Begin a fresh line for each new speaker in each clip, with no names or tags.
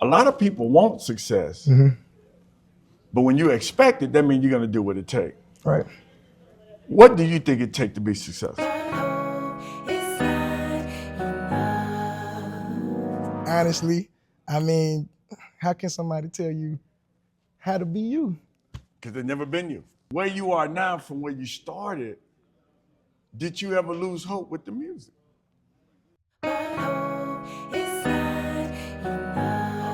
A lot of people want success, but when you expect it, that means you're going to do what it takes.
Right.
What do you think it takes to be successful?
Honestly, I mean, how can somebody tell you how to be you?
Because they've never been you. Where you are now from where you started, did you ever lose hope with the music?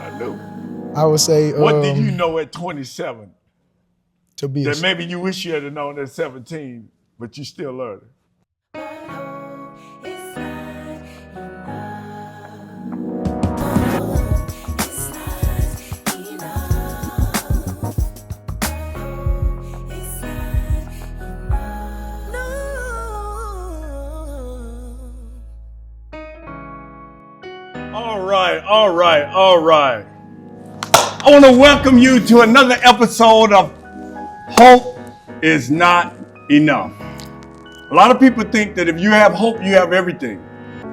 I knew.
I would say.
What did you know at 27
to be
that maybe you wish you had known at 17, but you still learning? All right. I want to welcome you to another episode of Hope is Not Enough. A lot of people think that if you have hope, you have everything.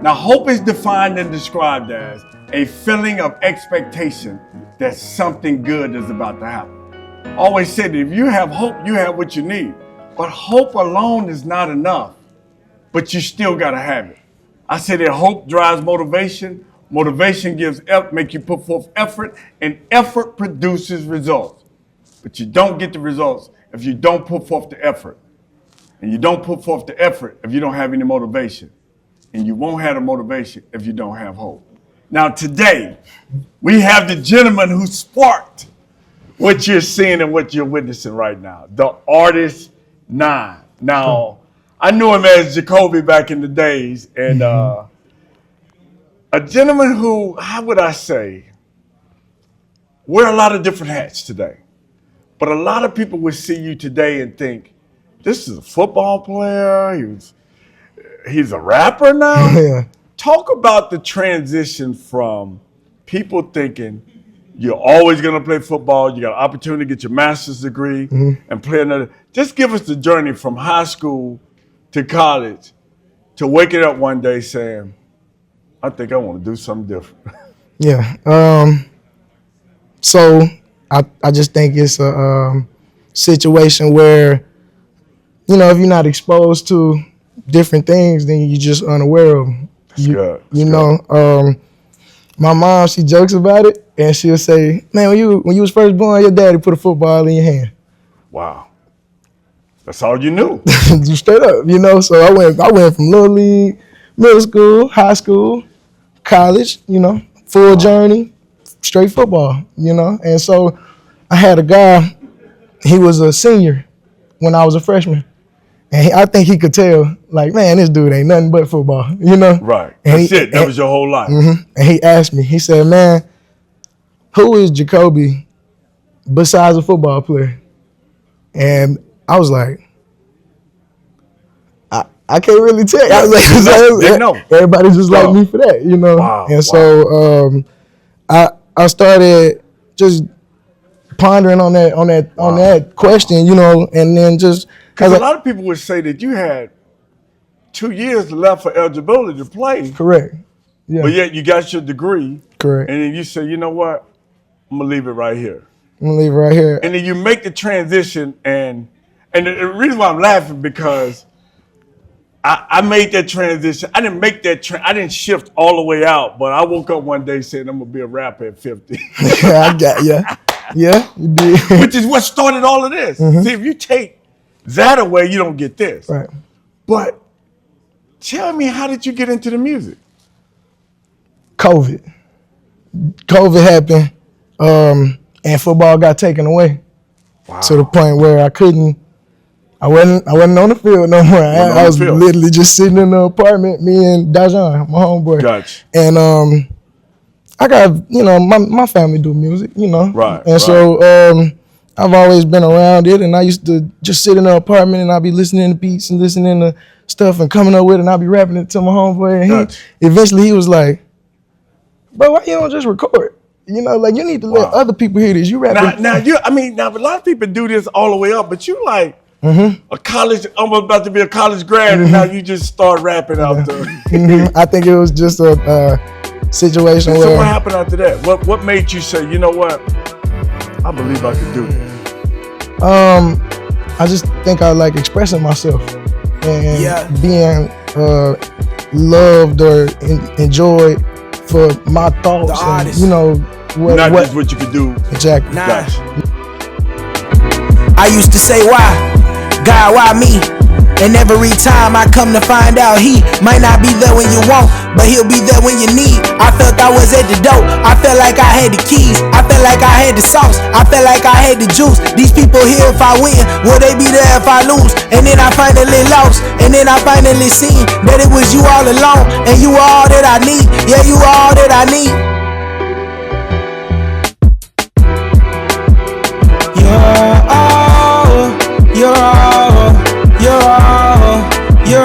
Now, hope is defined and described as a feeling of expectation that something good is about to happen. I always say that if you have hope, you have what you need. But hope alone is not enough, but you still got to have it. I say that hope drives motivation. Motivation make you put forth effort, and effort produces results. But you don't get the results if you don't put forth the effort. And you don't put forth the effort if you don't have any motivation. And you won't have the motivation if you don't have hope. Now today, we have the gentleman who sparked what you're seeing and what you're witnessing right now, the Artist 9. Now, I knew him as Jacoby back in the days, and a gentleman who, how would I say, wear a lot of different hats today. But a lot of people would see you today and think, this is a football player, he's a rapper now?
Yeah.
Talk about the transition from people thinking you're always gonna play football, you got an opportunity to get your master's degree and play another. Just give us the journey from high school to college to waking up one day saying, I think I want to do something different.
Yeah. So I just think it's a situation where, you know, if you're not exposed to different things, then you're just unaware of them. My mom, she jokes about it, and she'll say, man, when you was first born, your daddy put a football in your hand.
Wow. That's all you knew.
Just straight up, you know. So I went from little league, middle school, high school, college, you know, full journey, straight football, you know. And so I had a guy, he was a senior when I was a freshman. And I think he could tell, like, man, this dude ain't nothing but football, you know?
Right. That's it. That was your whole life.
And he asked me, he said, man, who is Jacoby besides a football player? And I was like, I can't really tell you. I was like,
no.
Everybody just like me for that, you know?
Wow,
and so I started just pondering on that question, you know, and then just
because a lot of people would say that you had 2 years left for eligibility to play.
Correct. Yeah.
But yet you got your degree.
Correct.
And then you say, you know what? I'm gonna leave it right here.
And
then you make the transition, and the reason why I'm laughing because I made that transition. I didn't make that I didn't shift all the way out, but I woke up one day saying I'm gonna be a rapper at 50.
Yeah, you did.
Which is what started all of this. See, if you take that away, you don't get this.
Right.
But tell me, how did you get into the music?
COVID happened, and football got taken away.
Wow.
To the point where I wasn't on the field no more. I was literally just sitting in the apartment, me and Dajan, my homeboy.
Gotcha.
And I got, you know, my family do music, you know.
Right.
And so I've always been around it, and I used to just sit in the apartment and I'd be listening to beats and listening to stuff and coming up with it, and I'd be rapping it to my homeboy. And eventually he was like, bro, why you don't just record? You know, like, you need to let other people hear this. You rapping.
Now a lot of people do this all the way up, but you like a college, almost about to be a college grad, and now you just start rapping out there.
I think it was just situation
So
where.
what happened after that? What made you say, you know what? I believe I could do this.
I just think I like expressing myself and being loved or enjoyed for my thoughts and, you know,
not just what you could do.
Exactly.
Gotcha.
I used to say, why? God, why me? And every time I come to find out, he might not be there when you want, but he'll be there when you need. I felt I was at the door. I felt like I had the keys. I felt like I had the sauce. I felt like I had the juice. These people here, if I win, will they be there if I lose? And then I finally lost. And then I finally seen that it was you all alone. And you were all that I need. Yeah, you are all that I need. You're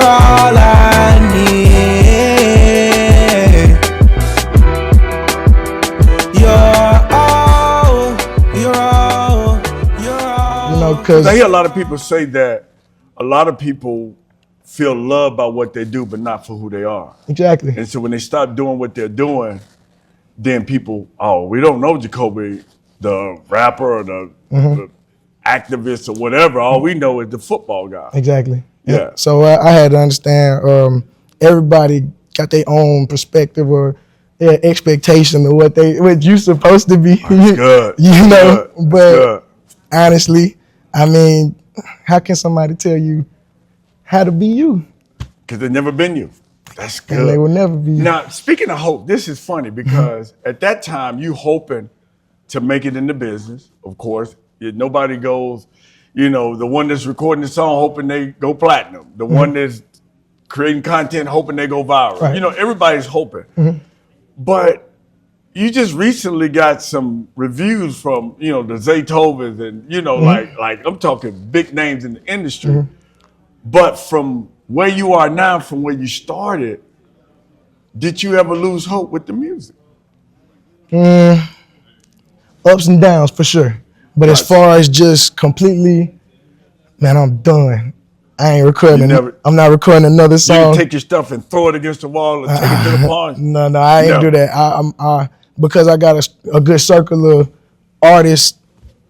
all I need. You're all.
You know, because
I hear a lot of people say that a lot of people feel loved by what they do, but not for who they are.
Exactly.
And so when they stop doing what they're doing, then people, we don't know Jacoby, the rapper or the activist or whatever. All we know is the football guy.
Exactly.
Yeah.
So I had to understand everybody got their own perspective or their expectation of what you supposed to be.
Good.
You know,
Good.
but
Good.
honestly, I mean, how can somebody tell you how to be you?
Because they've never been you. That's good.
And they will never be you.
Now, speaking of hope, this is funny because at that time you hoping to make it in the business, of course. Nobody goes, you know, the one that's recording the song hoping they go platinum. The one that's creating content hoping they go viral.
Right.
You know, everybody's hoping. But you just recently got some reviews from, you know, the Detours and, you know, like I'm talking big names in the industry. But from where you are now, from where you started, did you ever lose hope with the music?
Ups and downs for sure. But as far as just completely, man, I'm done. I ain't recording. I'm not recording another song.
You can take your stuff and throw it against the wall and take it to the pond.
No, I ain't do that. I because I got a good circle of artists.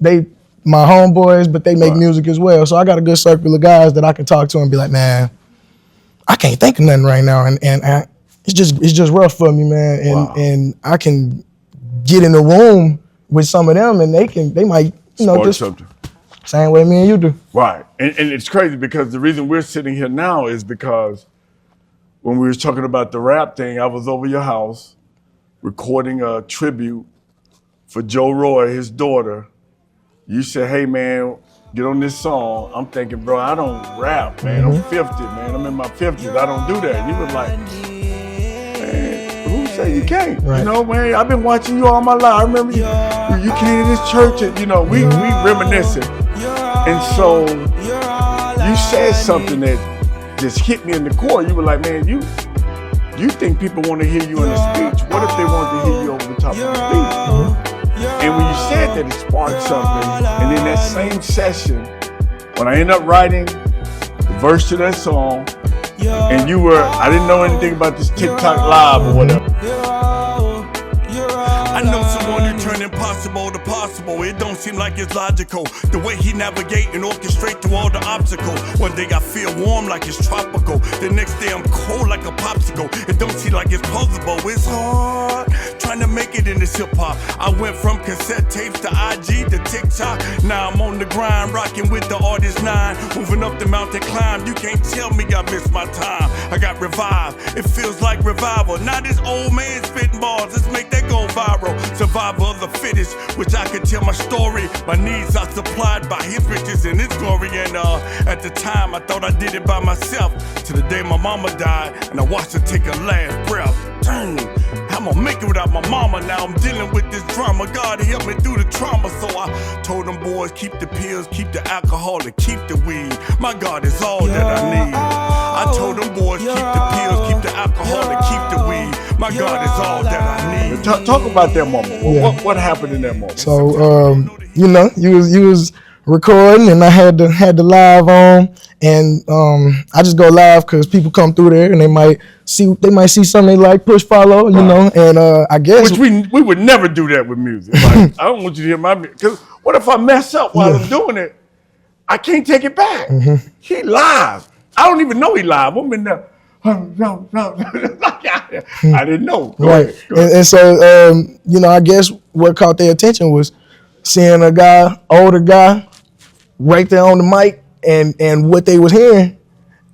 They my homeboys, but they make music as well. So I got a good circle of guys that I can talk to and be like, man, I can't think of nothing right now, and it's just rough for me, man. And I can get in the room with some of them, and they might, you know, just
something.
Same way me and you do.
Right, and it's crazy because the reason we're sitting here now is because when we were talking about the rap thing, I was over your house recording a tribute for Joe Roy, his daughter. You said, hey man, get on this song. I'm thinking, bro, I don't rap, man. I'm 50, man. I'm in my 50s. I don't do that. You was like, man, who say you can't?
Right.
You know, man, I've been watching you all my life. I remember you came to this church and, you know, we reminiscing. And so you said something that just hit me in the core. You were like, man, you think people want to hear you in a speech. What if they want to hear you over the top of the speech? And when you said that, it sparked something. And in that same session, when I ended up writing the verse to that song, and I didn't know anything about this TikTok live or whatever.
I know someone who turned impossible to possible. It don't seem like it's logical. The way he navigate and orchestrate through all the obstacles. One day I feel warm like it's tropical. The next day I'm cold like a popsicle. It don't seem like it's possible. It's hard trying to make it in this hip hop. I went from cassette tapes to IG to TikTok. Now I'm on the grind, rocking with the Artist 9. Moving up the mountain climb. You can't tell me I missed my time. I got revived. It feels like revival. Now this old man spitting balls. Let's make that go viral. Survival of the fittest, which I could tell my story. My needs are supplied by his riches and his glory. And at the time I thought I did it by myself. Till the day my mama died and I watched her take her last breath. Dang, I'm gonna make it without my mama. Now I'm dealing with this drama. God help me through the trauma. So I told them boys, keep the pills, keep the alcohol, and keep the weed. My God is all that I need. I told them boys, keep the pills, keep the alcohol, and keep the weed. My God is all that I need.
Talk about that moment. What happened in that moment?
So you know, you was recording and I had the live on, And I just go live because people come through there and they might see something they like, push follow, you know. And I guess
Which we would never do that with music. Like, I don't want you to hear my music. Because what if I mess up while I'm doing it? I can't take it back. He live. I don't even know he live. I'm in there. No. I didn't know. Go ahead.
And so, you know, I guess what caught their attention was seeing a guy, older guy, right there on the mic, and what they was hearing,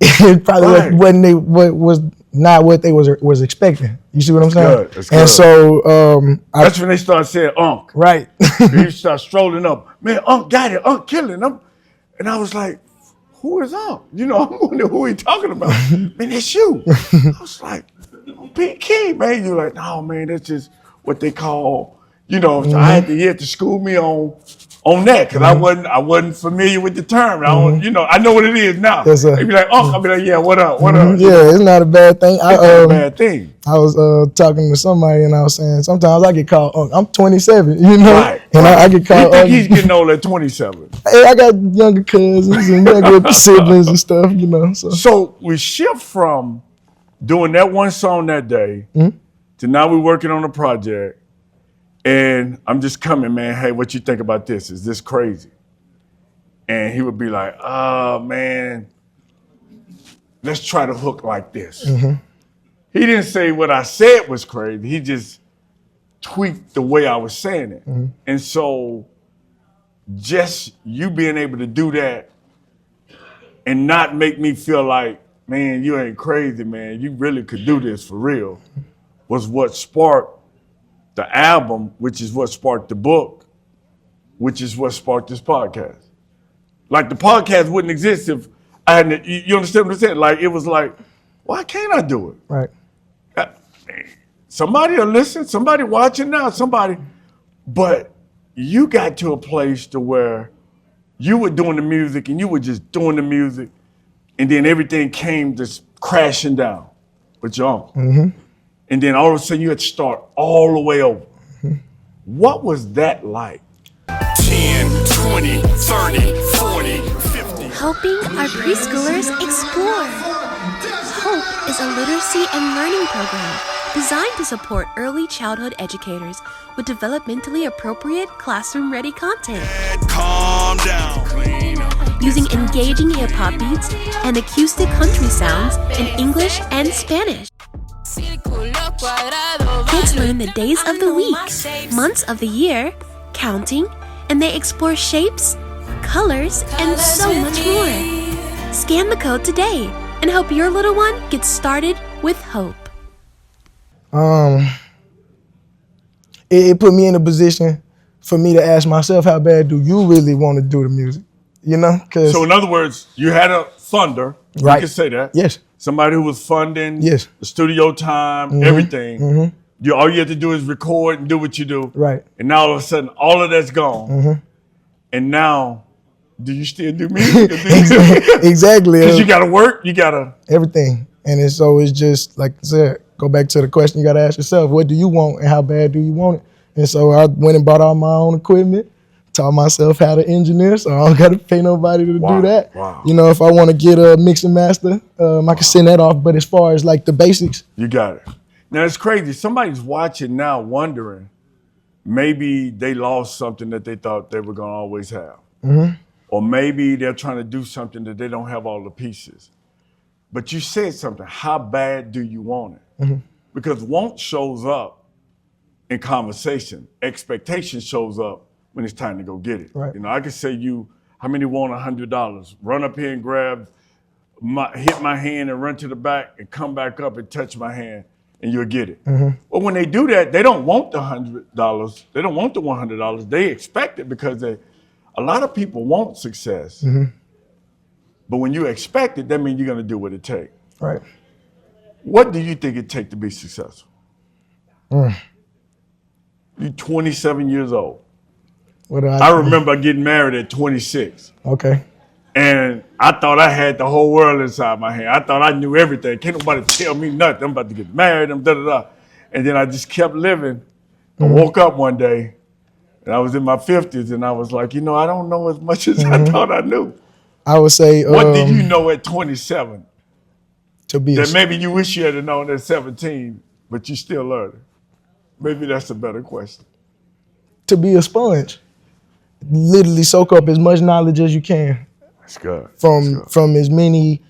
it probably was not what they was expecting. You see what I'm saying?
That's
and
good.
so
That's when they start saying Unc.
right.
He start strolling up. Man, Unc got it. Unc killing him. And I was like, who is Unc? You know, I'm wondering who he talking about. Man, that's you. I was like, Pete King, man. You're like, no, man, that's just what they call, you know, so I had to school me on that because I wasn't familiar with the term. I don't, you know, I know what it is now.
Yes, sir.
They be like, Unc, I'll be like, yeah, what up?
Yeah, it's not a bad thing.
It's not a bad thing.
I was talking to somebody and I was saying sometimes I get called Unc. I'm 27, you know,
Right.
and I get called
You think
Unc.
he's getting old at 27?
Hey, I got younger cousins and younger siblings and stuff, you know.
So we shift from doing that one song that day to now we're working on a project. And I'm just coming, man, hey, what you think about this? Is this crazy? And he would be like, oh, man, let's try to hook like this. He didn't say what I said was crazy. He just tweaked the way I was saying it. And so just you being able to do that and not make me feel like, man, you ain't crazy, man. You really could do this for real, was what sparked the album, which is what sparked the book, which is what sparked this podcast. Like the podcast wouldn't exist if I hadn't, you understand what I'm saying? Like it was like, why can't I do it?
Right.
Somebody will listen, somebody watching now, but you got to a place to where you were doing the music and you were just doing the music and then everything came just crashing down with your uncle. And then all of a sudden you had to start all the way over. What was that like?
10, 20, 30, 40, 50.
Helping our preschoolers explore. HOPE is a literacy and learning program designed to support early childhood educators with developmentally appropriate classroom-ready content.
Calm down.
Using engaging hip-hop beats and acoustic country sounds in English and Spanish. Kids learn the days of the week, months of the year, counting, and they explore shapes, colors, and so much more. Scan the code today and help your little one get started with hope.
It put me in a position for me to ask myself, how bad do you really want to do the music? You know?
So in other words, you had a funder,
Right.
you can say that.
Yes.
Somebody who was funding
Yes.
the studio time, everything. All you have to do is record and do what you do.
Right.
And now all of a sudden, all of that's gone. And now, do you still do music?
Exactly.
Because you got to work, you got to.
Everything. And it's just, like I said, go back to the question you got to ask yourself, what do you want and how bad do you want it? And so I went and bought all my own equipment, taught myself how to engineer, so I don't got to pay nobody to do that.
Wow.
You know, if I want to get a mix and master, I can send that off. But as far as like the basics.
You got it. Now it's crazy. Somebody's watching now wondering, maybe they lost something that they thought they were going to always have. Or maybe they're trying to do something that they don't have all the pieces. But you said something, how bad do you want it? Because want shows up in conversation. Expectation shows up when it's time to go get it.
Right.
You know, I could say how many want $100? Run up here and grab, hit my hand and run to the back and come back up and touch my hand and you'll get it. But when they do that, they don't want the $100. They don't want the $100. They expect it because a lot of people want success. But when you expect it, that means you're going to do what it takes.
Right.
What do you think it takes to be successful? You're 27 years old.
What do
I remember getting married at 26.
Okay.
And I thought I had the whole world inside my hand. I thought I knew everything. Can't nobody tell me nothing. I'm about to get married. I'm da-da-da. And then I just kept living. I woke up one day, and I was in my 50s, and I was like, I don't know as much as I thought I knew.
I would say.
What did you know at 27
to be
that maybe you wish you had known at 17, but you still learning? Maybe that's a better question.
To be a sponge, literally soak up as much knowledge as you can.
That's good.
From as many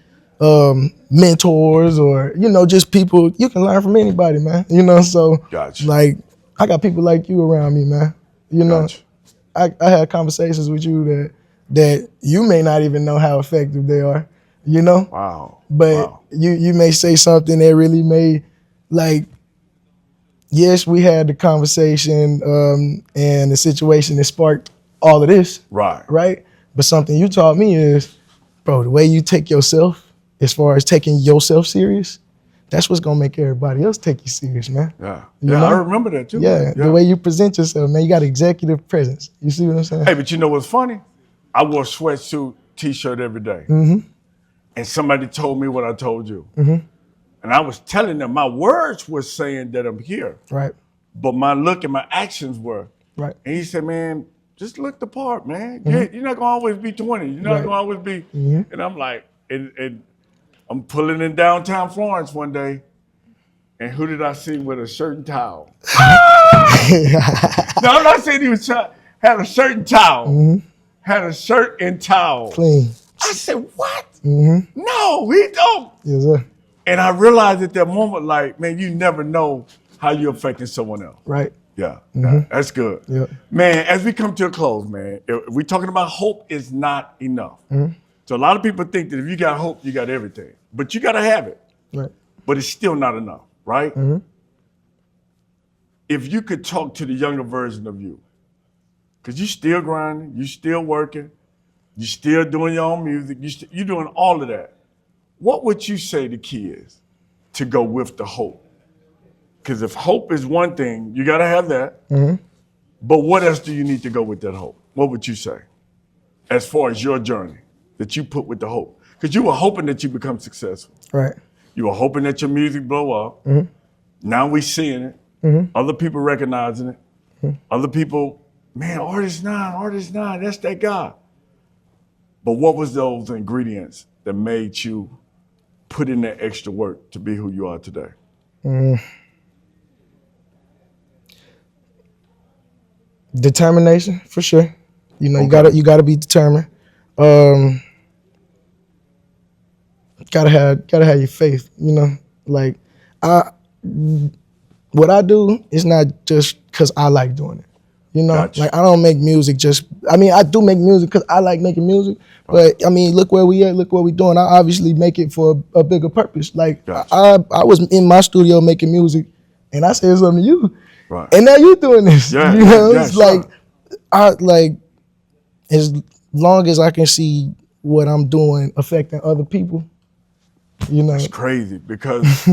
mentors or just people. You can learn from anybody, man. So
Gotcha.
like I got people like you around me, man.
Gotcha.
I had conversations with you that you may not even know how effective they are.
Wow.
But
wow.
you may say something that really may, like, yes, we had the conversation and the situation that sparked all of this. Right? But something you taught me is, bro, the way you take yourself, as far as taking yourself serious, that's what's gonna make everybody else take you serious, man.
Yeah.
You
Yeah,
know?
I remember that too.
Yeah, the way you present yourself, man, you got executive presence. You see what I'm saying?
Hey, but you know what's funny? I wore a sweatsuit, t-shirt every day. And somebody told me what I told you. And I was telling them my words were saying that I'm here.
Right.
But my look and my actions were.
Right.
And he said, man, just look the part, man. You're not gonna always be 20. You're not gonna always be. And I'm like, and I'm pulling in downtown Florence one day, and who did I see with a shirt and towel? No, I'm not saying he was had a shirt and towel. Had a shirt and towel.
Clean.
I said, what? No, he don't.
Yes, sir.
And I realized at that moment, like, man, you never know how you're affecting someone else.
Right.
Yeah, yeah, that's good.
Yeah.
Man, as we come to a close, man, if we're talking about hope is not enough. So a lot of people think that if you got hope, you got everything. But you got to have it.
Right.
But it's still not enough, right? If you could talk to the younger version of you, because you're still grinding, you're still working, you're still doing your own music, you're doing all of that. What would you say the key is to go with the hope? Because if hope is one thing, you got to have that. But what else do you need to go with that hope? What would you say as far as your journey that you put with the hope? Because you were hoping that you become successful.
Right.
You were hoping that your music blow up. Now we seeing it. Other people recognizing it. Other people, man, Artist 9, that's that guy. But what was those ingredients that made you put in that extra work to be who you are today?
Determination, for sure. You gotta be determined. Gotta have your faith. Like what I do is not just because I like doing it.
Gotcha.
Like I don't make music I do make music because I like making music. But I mean, look where we at, look what we doing. I obviously make it for a bigger purpose. Like
Gotcha.
I was in my studio making music, and I said something to you.
Right.
And now you doing this.
Yeah,
It's
sure.
like as long as I can see what I'm doing affecting other people,
It's crazy because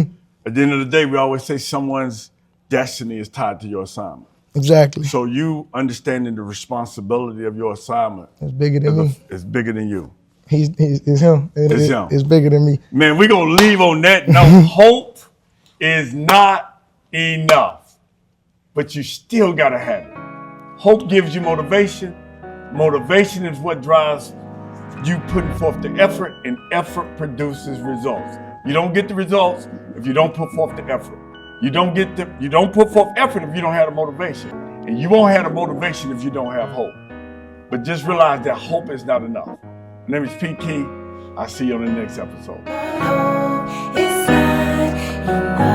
at the end of the day, we always say someone's destiny is tied to your assignment.
Exactly.
So you understanding the responsibility of your assignment
It's bigger than me.
is bigger than you.
It's him.
It's him.
It's bigger than me.
Man, we're going to leave on that note. Hope is not enough, but you still got to have it. Hope gives you motivation. Motivation is what drives you putting forth the effort, and effort produces results. You don't get the results if you don't put forth the effort. You don't put forth effort if you don't have the motivation. And you won't have the motivation if you don't have hope. But just realize that hope is not enough. My name is Pete Key. I'll see you on the next episode.
Hope is not enough.